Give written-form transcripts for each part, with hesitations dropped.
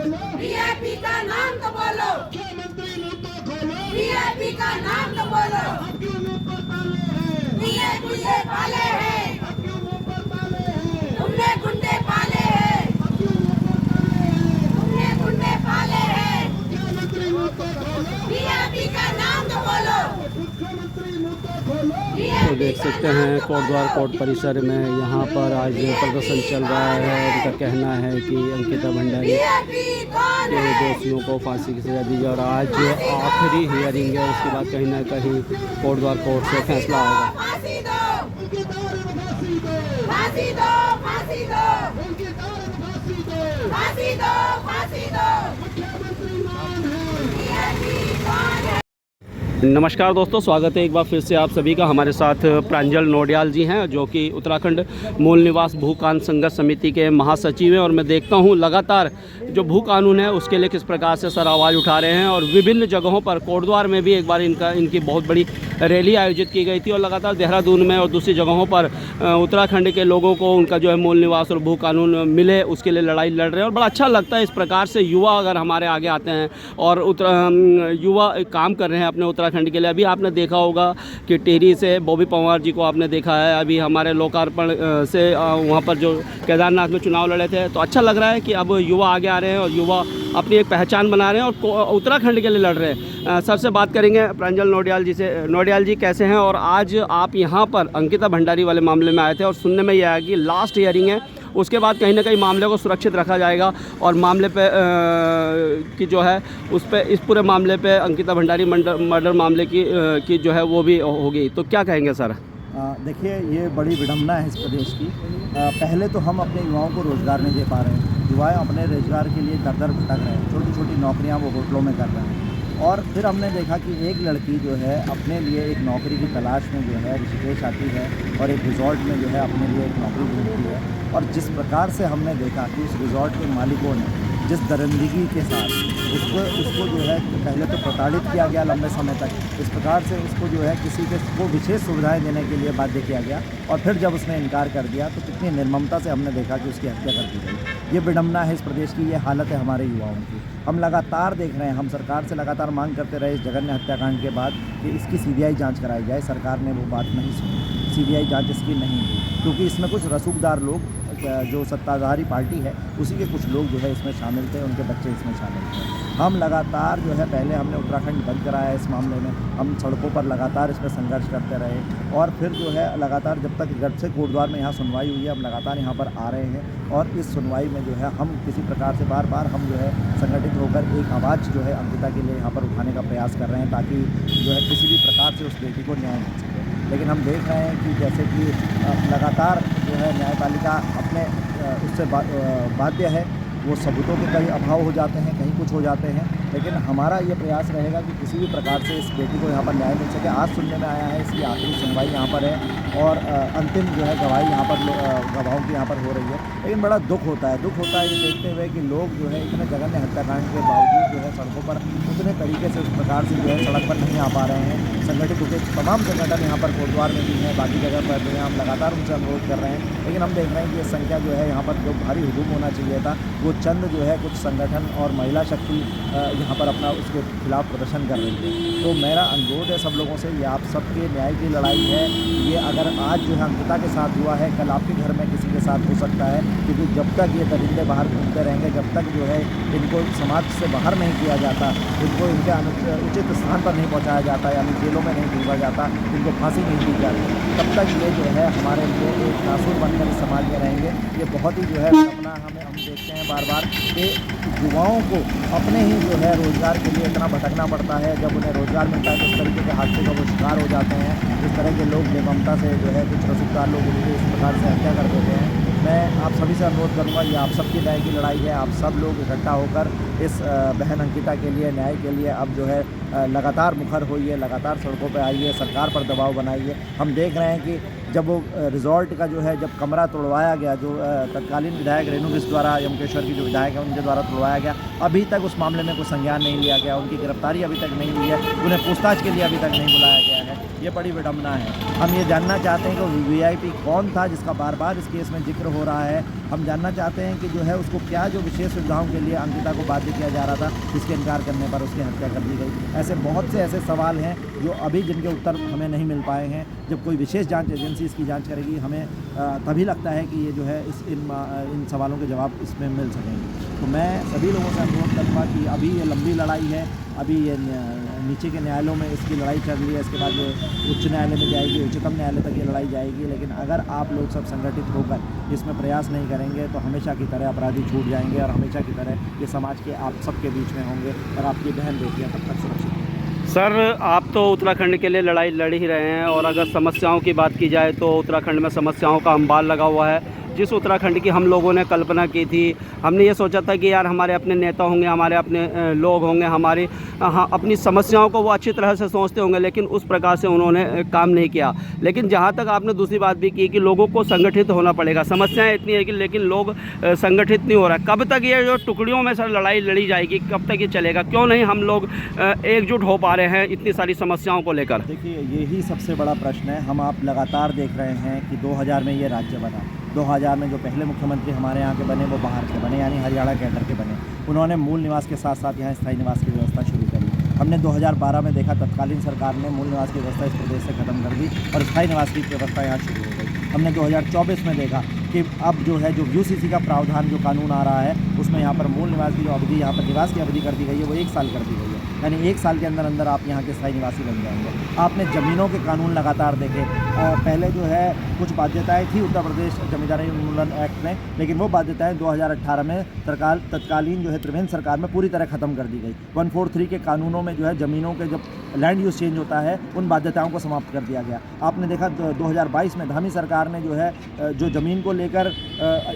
VIP का नाम तो बोलो, मुख्यमंत्री मुंह तो खोलो, वीआईपी का नाम तो बोलो। अब क्यों मुंह पर ताले हैं, वीआईपी से पाले हैं, अब क्यों मुंह पर ताले हैं, तुमने गुंडे पाले हैं, अब क्यों मुंह पर ताले हैं, तुमने गुंडे पाले हैं। मुख्यमंत्री मुंह तो खोलो, वीआईपी का नाम तो बोलो, मुख्यमंत्री मुंह तो खोलो। तो देख सकते हैं कोटद्वार कोर्ट परिसर में यहाँ पर आज प्रदर्शन चल रहा है। उनका कहना है कि अंकिता भंडारी वीआईपी कौन के है? दोषियों को फांसी की सजा दी जाए और आज आखिरी हियरिंग है। उसके बाद कहीं ना कहीं कोटद्वार कोर्ट से फैसला आएगा। फांसी दो, उनकी दार में फांसी दो, फांसी दो, फांसी दो, उनकी दार में फांसी दो, फांसी दो, फांसी दो। मुख्यमंत्री मान है। वीआईपी कौन है? नमस्कार दोस्तों, स्वागत है एक बार फिर से आप सभी का। हमारे साथ प्रांजल नोडियाल जी हैं जो कि उत्तराखंड मूल निवास भू कानून संघर्ष समिति के महासचिव हैं। और मैं देखता हूं लगातार जो भू कानून है उसके लिए किस प्रकार से सर आवाज़ उठा रहे हैं। और विभिन्न जगहों पर कोटद्वार में भी एक बार इनकी बहुत बड़ी रैली आयोजित की गई थी और लगातार देहरादून में और दूसरी जगहों पर उत्तराखंड के लोगों को उनका जो है मूल निवास और भू कानून मिले उसके लिए लड़ाई लड़ रहे हैं। और बड़ा अच्छा लगता है इस प्रकार से युवा अगर हमारे आगे आते हैं और युवा काम कर रहे हैं अपने उत्तराखंड के लिए। अभी आपने देखा होगा कि टिहरी से बॉबी पंवार जी को आपने देखा है, अभी हमारे लोकार्पण से वहाँ पर जो केदारनाथ में चुनाव लड़े थे। तो अच्छा लग रहा है कि अब युवा आगे आ रहे हैं और युवा अपनी एक पहचान बना रहे हैं और उत्तराखंड के लिए लड़ रहे हैं। सर से बात करेंगे प्रांजल नोडियाल जी से। नोडियाल जी कैसे हैं? और आज आप यहाँ पर अंकिता भंडारी वाले मामले में आए थे और सुनने में यह आया कि लास्ट हियरिंग है, उसके बाद कहीं ना कहीं मामले को सुरक्षित रखा जाएगा और मामले पे की जो है उस पे इस पूरे मामले पे अंकिता भंडारी मर्डर मामले की जो है वो भी होगी। तो क्या कहेंगे सर? देखिए, ये बड़ी विडम्बना है इस प्रदेश की। पहले तो हम अपने युवाओं को रोज़गार नहीं दे पा रहे हैं। युवा अपने रोज़गार के लिए दर दर भटक रहे हैं, छोटी छोटी नौकरियां वो होटलों में कर रहे हैं। और फिर हमने देखा कि एक लड़की जो है अपने लिए एक नौकरी की तलाश में जो है ऋषिकेश आती है और एक रिज़ॉर्ट में जो है अपने लिए एक नौकरी ढूंढती है। और जिस प्रकार से हमने देखा कि उस रिज़ॉर्ट के मालिकों ने जिस दरिंदगी के साथ उसको जो है पहले तो प्रताड़ित किया गया लंबे समय तक, इस प्रकार से उसको जो है किसी को विशेष सुविधाएं देने के लिए बाध्य किया गया और फिर जब उसने इनकार कर दिया तो कितनी निर्ममता से हमने देखा कि उसकी हत्या कर दी गई। ये विडम्बना है इस प्रदेश की, ये हालत है हमारे युवाओं की। हम लगातार देख रहे हैं, हम सरकार से लगातार मांग करते रहे इस जघन्य हत्याकांड के बाद कि इसकी सीबीआई जांच कराई जाए। सरकार ने वो बात नहीं सुनी, सीबीआई जांच इसकी नहीं हुई, क्योंकि इसमें कुछ रसूखदार लोग जो सत्ताधारी पार्टी है उसी के कुछ लोग जो है इसमें शामिल थे, उनके बच्चे इसमें शामिल थे। हम लगातार जो है पहले हमने उत्तराखंड बंद कराया इस मामले में, हम सड़कों पर लगातार इसमें संघर्ष करते रहे और फिर जो है लगातार जब तक जब से कोटद्वार में यहाँ सुनवाई हुई है हम लगातार यहाँ पर आ रहे हैं। और इस सुनवाई में जो है हम किसी प्रकार से बार बार हम जो है संगठित होकर एक आवाज़ जो है अंकिता के लिए यहाँ पर उठाने का प्रयास कर रहे हैं ताकि जो है किसी भी प्रकार से उस बेटी को न्याय मिल सके। लेकिन हम देख रहे हैं कि जैसे कि लगातार जो है न्यायपालिका अपने उससे बाध्य है, वो सबूतों के कई अभाव हो जाते हैं, कहीं कुछ हो जाते हैं। लेकिन हमारा ये प्रयास रहेगा कि किसी भी प्रकार से इस बेटी को यहाँ पर न्याय मिल सके। आज सुनने में आया है इसकी आखिरी सुनवाई यहाँ पर है और अंतिम जो है गवाही यहाँ पर गवाहों की यहाँ पर हो रही है। लेकिन बड़ा दुख होता है ये देखते हुए कि लोग जो है इतने जघन्य हत्याकांड के बावजूद जो है सड़कों पर उतने तरीके से उस प्रकार से जो है सड़क पर नहीं आ पा रहे हैं। संगठित होकर तमाम संगठन यहाँ पर कोटद्वार में भी हैं, बाकी जगह पर जो है हम लगातार उनसे अनुरोध कर रहे हैं। लेकिन हम देख रहे हैं कि ये संख्या जो है यहाँ पर जो भारी हुजूम होना चाहिए था वो चंद जो है कुछ संगठन और महिला शक्ति यहाँ पर अपना उसके खिलाफ प्रदर्शन कर रही है। तो मेरा अनुरोध है सब लोगों से, ये आप सबके न्याय की लड़ाई है। ये अगर आज जो है अंकिता के साथ हुआ है, कल आपके घर में किसी के साथ हो सकता है, क्योंकि जब तक ये दरिंदे बाहर घूमते रहेंगे, जब तक जो है इनको समाज से बाहर नहीं किया जाता, इनको इनके उचित स्थान पर नहीं पहुँचाया जाता, यानी जेलों में नहीं भेजा जाता, इनको फांसी नहीं दी जाती, तब तक ये जो है हमारे लिए एक नासूर बनकर इस समाज में रहेंगे। ये बहुत ही जो है अपना हम देखते हैं बार बार कि युवाओं को अपने ही जो है रोज़गार के लिए इतना भटकना पड़ता है। जब उन्हें रोज़गार मिलता है तो इस तरीके के हादसे का वो शिकार हो जाते हैं। इस तरह के लोग बेममता से जो है कुछ रसूखदार लोग उनकी इस प्रकार से हत्या कर देते हैं। मैं आप सभी से अनुरोध करूंगा, ये आप सबकी न्याय की लड़ाई है। आप सब लोग इकट्ठा होकर इस बहन अंकिता के लिए न्याय के लिए अब जो है लगातार मुखर होइए, लगातार सड़कों पर आइए, सरकार पर दबाव बनाइए। हम देख रहे हैं कि जब वो रिज़ॉर्ट का जो है जब कमरा तोड़वाया गया, जो तत्कालीन विधायक रेणु बिष्ट द्वारा, यमकेश्वर की जो विधायक है उनके द्वारा तोड़वाया गया, अभी तक उस मामले में कोई संज्ञान नहीं लिया गया, उनकी गिरफ्तारी अभी तक नहीं हुई है, उन्हें पूछताछ के लिए अभी तक नहीं बुलाया गया है। ये बड़ी विडम्बना है। हम ये जानना चाहते हैं कि वीआईपी कौन था जिसका बार बार इस केस में जिक्र हो रहा है। हम जानना चाहते हैं कि जो है उसको क्या जो विशेष सुविधाओं के लिए अंकिता को बाध्य किया जा रहा था, जिसके इनकार करने पर उसकी हत्या कर दी गई। ऐसे बहुत से ऐसे सवाल हैं जो अभी जिनके उत्तर हमें नहीं मिल पाए हैं। जब कोई विशेष जांच एजेंसी इसकी जांच करेगी, हमें तभी लगता है कि ये जो है इन सवालों के जवाब इसमें मिल सकेंगे। तो मैं सभी लोगों से अनुरोध करूँगा कि अभी ये लंबी लड़ाई है, अभी ये नीचे के न्यायालयों में इसकी लड़ाई चल रही है, इसके बाद ये उच्च न्यायालय में जाएगी, उच्चतम न्यायालय तक ये लड़ाई जाएगी। लेकिन अगर आप लोग सब संगठित होकर इसमें प्रयास नहीं करेंगे तो हमेशा की तरह अपराधी छूट जाएंगे और हमेशा की तरह ये समाज के आप सबके बीच में होंगे और आपकी बहन बेटियाँ तब तक सुरक्षित होंगी। सर, आप तो उत्तराखंड के लिए लड़ाई लड़ ही रहे हैं, और अगर समस्याओं की बात की जाए तो उत्तराखंड में समस्याओं का अंबार लगा हुआ है। जिस उत्तराखंड की हम लोगों ने कल्पना की थी, हमने ये सोचा था कि यार हमारे अपने नेता होंगे, हमारे अपने लोग होंगे, हमारी अपनी समस्याओं को वो अच्छी तरह से सोचते होंगे, लेकिन उस प्रकार से उन्होंने काम नहीं किया। लेकिन जहाँ तक आपने दूसरी बात भी की कि लोगों को संगठित होना पड़ेगा, समस्याएं इतनी है कि लेकिन लोग संगठित नहीं हो रहा। कब तक ये जो टुकड़ियों में सर लड़ाई लड़ी जाएगी, कब तक ये चलेगा? क्यों नहीं हम लोग एकजुट हो पा रहे हैं इतनी सारी समस्याओं को लेकर? देखिए, यही सबसे बड़ा प्रश्न है। हम आप लगातार देख रहे हैं कि 2000 में ये राज्य बना। 2000 में जो पहले मुख्यमंत्री हमारे यहाँ के बने वो बाहर के बने, यानी हरियाणा कैडर के बने। उन्होंने मूल निवास के साथ साथ यहाँ स्थायी निवास की व्यवस्था शुरू करी। हमने 2012 में देखा तत्कालीन सरकार ने मूल निवास की व्यवस्था इस प्रदेश से ख़त्म कर दी और स्थायी निवास की व्यवस्था यहाँ शुरू हो गई। हमने 2024 में देखा कि अब जो है जो यूसीसी का प्रावधान जो कानून आ रहा है, उसमें यहाँ पर मूल निवास की जो अवधि, यहाँ पर निवास की अवधि कर दी गई है, वो 1 साल कर दी गई है। यानी 1 साल के अंदर अंदर आप यहाँ के स्थायी निवासी बन जाएंगे। आपने ज़मीनों के कानून लगातार देखे। पहले जो है कुछ बाध्यताएं थी उत्तर प्रदेश जमींदारी उन्मूलन एक्ट में, लेकिन वो बाध्यताएं 2018 में तत्कालीन जो है त्रिवेंद्र सरकार में पूरी तरह ख़त्म कर दी गई। 143 के कानूनों में जो है ज़मीनों के जब लैंड यूज चेंज होता है, उन बाध्यताओं को समाप्त कर दिया गया। आपने देखा 2022 में धामी सरकार ने जो है जो ज़मीन को लेकर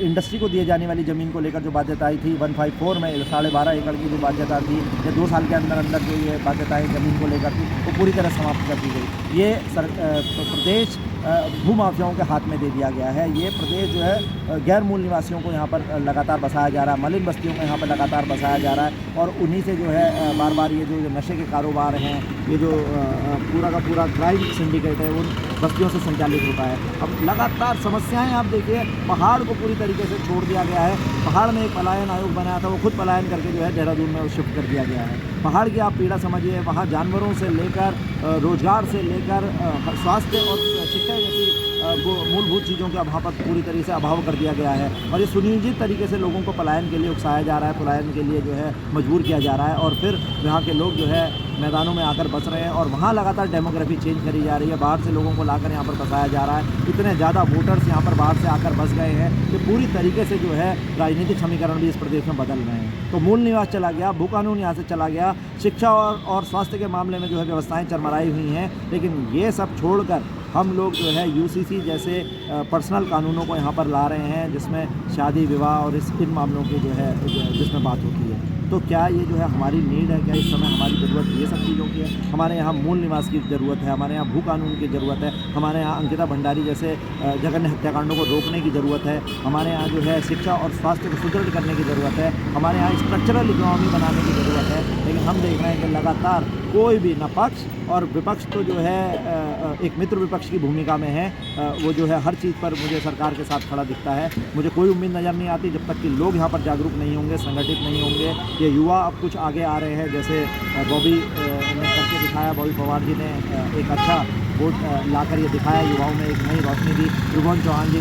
इंडस्ट्री को दिए जाने वाली ज़मीन को लेकर जो बाध्यताएं थी, 154 में 12.5 एकड़ की जो बाध्यता थी, या 2 साल के अंदर अंदर जो ये बाध्यताएं ज़मीन को लेकर थी, वो पूरी तरह समाप्त कर दी गई। ये प्रदेश भूमाफियाओं के हाथ में दे दिया गया है। ये प्रदेश जो है गैर मूल निवासियों को यहाँ पर लगातार बसाया जा रहा है, मलिन बस्तियों को यहाँ पर लगातार बसाया जा रहा है, और उन्हीं से जो है बार बार ये जो नशे के कारोबार हैं, ये जो पूरा का पूरा क्राइम सिंडिकेट है, उन बस्तियों से संचालित होता है। अब लगातार समस्याएं आप देखिए, पहाड़ को पूरी तरीके से छोड़ दिया गया है। पहाड़ में एक पलायन आयोग बनाया था, वो खुद पलायन करके जो है देहरादून में शिफ्ट कर दिया गया है। पहाड़ की आप पीड़ा समझिए, वहाँ जानवरों से लेकर रोजगार से लेकर स्वास्थ्य और शिक्षा जैसी मूलभूत चीज़ों के अभाव पर पूरी तरीके से अभाव कर दिया गया है, और ये सुनियोजित तरीके से लोगों को पलायन के लिए उकसाया जा रहा है, पलायन के लिए जो है मजबूर किया जा रहा है, और फिर यहाँ के लोग जो है मैदानों में आकर बस रहे हैं, और वहाँ लगातार डेमोग्राफी चेंज करी जा रही है। बाहर से लोगों को लाकर यहाँ पर बसाया जा रहा है। इतने ज़्यादा वोटर्स यहाँ पर बाहर से आकर बस गए हैं कि पूरी तरीके से जो है राजनीतिक समीकरण भी इस प्रदेश में बदल रहे हैं। तो मूल निवास चला गया, भू कानून यहाँ से चला गया, शिक्षा और स्वास्थ्य के मामले में जो है व्यवस्थाएँ चरमराई हुई हैं। लेकिन ये सब छोड़कर हम लोग जो है यूसीसी जैसे पर्सनल कानूनों को यहाँ पर ला रहे हैं, जिसमें शादी विवाह और इन मामलों की जो है जिसमें बात होती है। तो क्या ये जो है हमारी नीड है? क्या इस समय हमारी ज़रूरत ये सब चीज़ों की है? हमारे यहाँ मूल निवास की ज़रूरत है, हमारे यहाँ भू कानून की ज़रूरत है, हमारे यहाँ अंकिता भंडारी जैसे जघन्य हत्याकांडों को रोकने की ज़रूरत है, हमारे यहाँ जो है शिक्षा और स्वास्थ्य को सुदृढ़ करने की ज़रूरत है, हमारे यहाँ स्ट्रक्चरल इकोनॉमी बनाने की ज़रूरत है। लेकिन हम देख रहे हैं कि लगातार कोई भी न पक्ष और विपक्ष तो जो है एक मित्र विपक्ष की भूमिका में है, वो जो है हर चीज़ पर मुझे सरकार के साथ खड़ा दिखता है। मुझे कोई उम्मीद नज़र नहीं आती जब तक कि लोग यहाँ पर जागरूक नहीं होंगे, संगठित नहीं होंगे। ये युवा अब कुछ आगे आ रहे हैं, जैसे बॉबी ने करके दिखाया, बॉबी पवार जी ने एक अच्छा वोट लाकर ये दिखाया, युवाओं में एक नई रोशनी दी। त्रिभुवन चौहान जी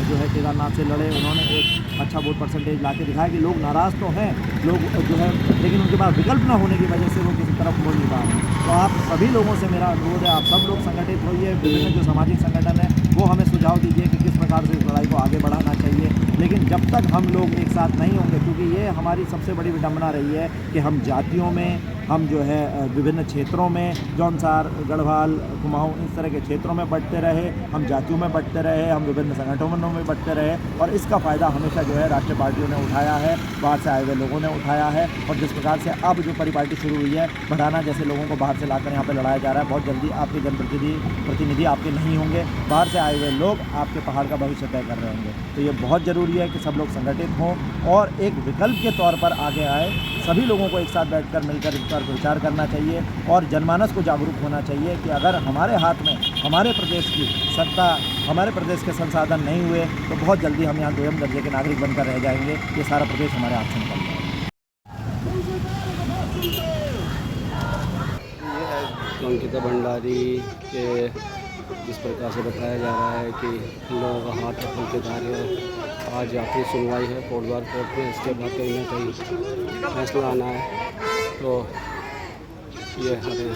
जो है केदारनाथ से लड़े, उन्होंने एक अच्छा वोट परसेंटेज ला के दिखाया कि लोग नाराज़ तो हैं, लोग जो है, लेकिन उनके पास विकल्प न होने की वजह से वो किसी तरफ मुड़ नहीं पा रहे हैं। तो आप सभी लोगों से मेरा अनुरोध है, आप सब लोग संगठित होइए। विभिन्न जो सामाजिक संगठन है वो हमें सुझाव दीजिए कि किस प्रकार से इस लड़ाई को आगे बढ़ाना चाहिए। लेकिन जब तक हम लोग एक साथ नहीं होंगे, क्योंकि ये हमारी सबसे बड़ी विडंबना रही है कि हम जातियों में, हम जो है विभिन्न क्षेत्रों में, जौनसार, गढ़वाल, कुमाऊं, इस तरह के क्षेत्रों में बंटते रहे, हम जातियों में बंटते रहे, हम विभिन्न संगठनों में बंटते रहे, और इसका फ़ायदा हमेशा जो है राष्ट्रीय पार्टियों ने उठाया है, बाहर से आए हुए लोगों ने उठाया है। और जिस प्रकार से अब जो परिपाटी शुरू हुई है, बढ़ाना जैसे लोगों को बाहर से लाकर यहाँ पर लड़ाया जा रहा है, बहुत जल्दी आपके जनप्रतिनिधि आपके नहीं होंगे, बाहर से आए हुए लोग आपके पहाड़ का भविष्य तय कर रहे होंगे। तो ये बहुत ज़रूरी है कि सब लोग संगठित हों और एक विकल्प के तौर पर आगे आए, सभी लोगों को एक साथ बैठकर मिलकर इसका अनुसार प्रचार करना चाहिए और जनमानस को जागरूक होना चाहिए कि अगर हमारे हाथ में हमारे प्रदेश की सत्ता, हमारे प्रदेश के संसाधन नहीं हुए तो बहुत जल्दी हम यहाँ 2म दर्जे के नागरिक बनकर रह जाएंगे। ये सारा प्रदेश हमारे हाथ से निकल जाएगा। अंकिता भंडारी के जिस प्रकार से बताया जा रहा है कि लोगों का हाथ रखने के कार्य आज आखिरी सुनवाई है कोटद्वार कोर्ट में, इसके बाद कहीं ना कहीं फैसला आना है। तो ये हमें